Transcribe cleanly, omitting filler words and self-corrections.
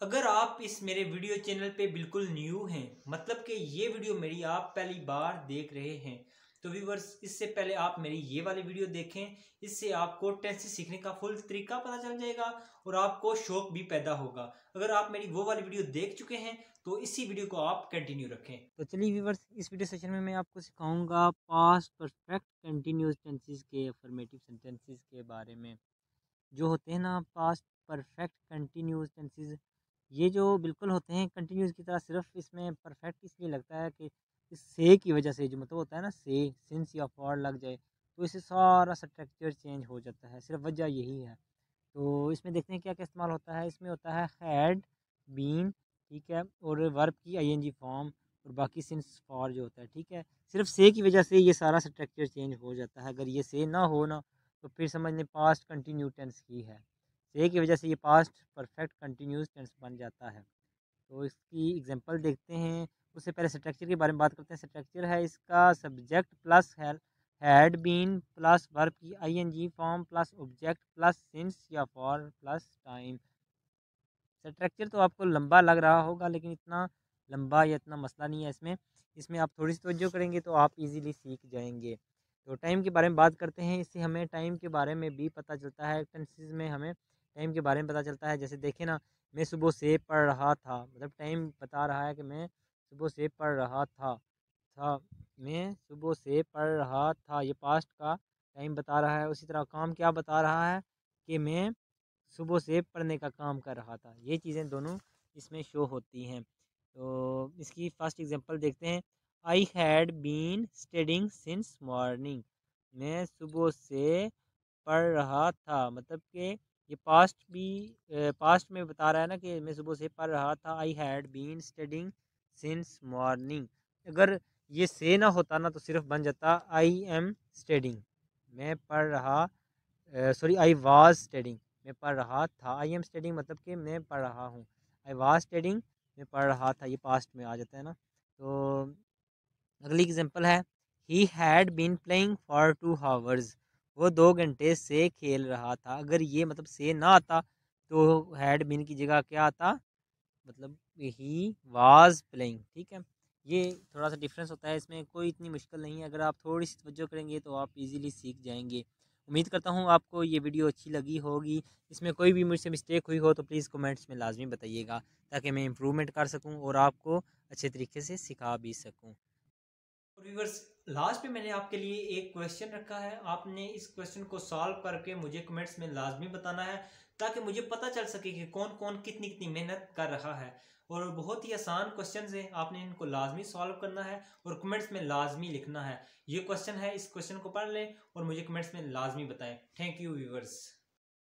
अगर आप इस मेरे वीडियो चैनल पे बिल्कुल न्यू हैं, मतलब कि ये वीडियो मेरी आप पहली बार देख रहे हैं, तो व्यूवर्स इससे पहले आप मेरी ये वाली वीडियो देखें। इससे आपको टेंसेस सीखने का फुल तरीका पता चल जाएगा और आपको शौक भी पैदा होगा। अगर आप मेरी वो वाली वीडियो देख चुके हैं तो इसी वीडियो को आप कंटिन्यू रखें। तो चलिए व्यूवर्स, इस वीडियो सेशन में मैं आपको सिखाऊंगा पास्ट परफेक्ट कंटिन्यूस टेंसेस के अफर्मेटिव सेंटेंसेस के बारे में। जो होते हैं ना पास्ट परफेक्ट कंटिन्यूस टेंसेस, ये जो बिल्कुल होते हैं कंटिन्यूस की तरह, सिर्फ इसमें परफेक्ट इसलिए लगता है कि इस से की वजह से, जो मतलब होता है ना से, सिंस या फॉर लग जाए तो इससे सारा स्ट्रक्चर चेंज हो जाता है। सिर्फ वजह यही है। तो इसमें देखते हैं क्या क्या इस्तेमाल होता है। इसमें होता है हैड, बीन, ठीक है, और वर्ब की आईएनजी फॉर्म, और बाकी सिंस फॉर जो होता है, ठीक है। सिर्फ से की वजह से ये सारा स्ट्रक्चर चेंज हो जाता है। अगर ये से ना हो ना तो फिर समझ लें पास्ट कंटिन्यू टेंस ही है। से की वजह से ये पास्ट परफेक्ट कंटिन्यूस टेंस बन जाता है। तो इसकी एग्जांपल देखते हैं। उससे पहले स्ट्रक्चर के बारे में बात करते हैं। स्ट्रक्चर है इसका subject plus had been plus verb की ING form plus object plus since या फॉर प्लस टाइम। स्ट्रक्चर तो आपको लंबा लग रहा होगा, लेकिन इतना लंबा या इतना मसला नहीं है इसमें। इसमें आप थोड़ी सी तवज्जो करेंगे तो आप इजीली सीख जाएंगे। तो टाइम के बारे में बात करते हैं। इससे हमें टाइम के बारे में भी पता चलता है। टेंसेस में हमें टाइम के बारे में पता चलता है। जैसे देखें ना, मैं सुबह से पढ़ रहा था, मतलब टाइम बता रहा है कि मैं सुबह से पढ़ रहा था। मैं सुबह से पढ़ रहा था, ये पास्ट का टाइम बता रहा है। उसी तरह काम क्या बता रहा है कि मैं सुबह से पढ़ने का काम कर रहा था। ये चीज़ें दोनों इसमें शो होती हैं। तो इसकी फर्स्ट एग्जांपल देखते हैं। I had been studying since morning. मैं सुबह से पढ़ रहा था, मतलब कि ये पास्ट भी पास्ट में बता रहा है ना कि मैं सुबह से पढ़ रहा था। I had been studying since morning. अगर ये से ना होता ना तो सिर्फ बन जाता आई एम स्टडिंग। मैं पढ़ रहा, सॉरी, आई वाज स्टडिंग, मैं पढ़ रहा था। आई एम स्टडिंग मतलब कि मैं पढ़ रहा हूँ। आई वाज स्टडिंग, मैं पढ़ रहा था, ये पास्ट में आ जाता है ना। तो अगली एग्जांपल है। He had been playing for 2 hours. वो 2 घंटे से खेल रहा था। अगर ये मतलब से ना आता तो हैड बीन की जगह क्या आता, मतलब ही वाज प्लेइंग, ठीक है। ये थोड़ा सा डिफरेंस होता है। इसमें कोई इतनी मुश्किल नहीं है। अगर आप थोड़ी सी तवज्जो करेंगे तो आप इजीली सीख जाएंगे। उम्मीद करता हूँ आपको ये वीडियो अच्छी लगी होगी। इसमें कोई भी मुझसे मिस्टेक हुई हो तो प्लीज़ कमेंट्स में लाजमी बताइएगा, ताकि मैं इम्प्रूवमेंट कर सकूँ और आपको अच्छे तरीके से सिखा भी सकूँ। और व्यूअर्स, लास्ट में मैंने आपके लिए एक क्वेश्चन रखा है। आपने इस क्वेश्चन को सॉल्व करके मुझे कमेंट्स में लाजमी बताना है, ताकि मुझे पता चल सके कि कौन कौन कितनी कितनी मेहनत कर रहा है। और बहुत ही आसान क्वेश्चन है, आपने इनको लाजमी सॉल्व करना है और कमेंट्स में लाजमी लिखना है। ये क्वेश्चन है, इस क्वेश्चन को पढ़ लें और मुझे कमेंट्स में लाजमी बताएं। Thank you viewers.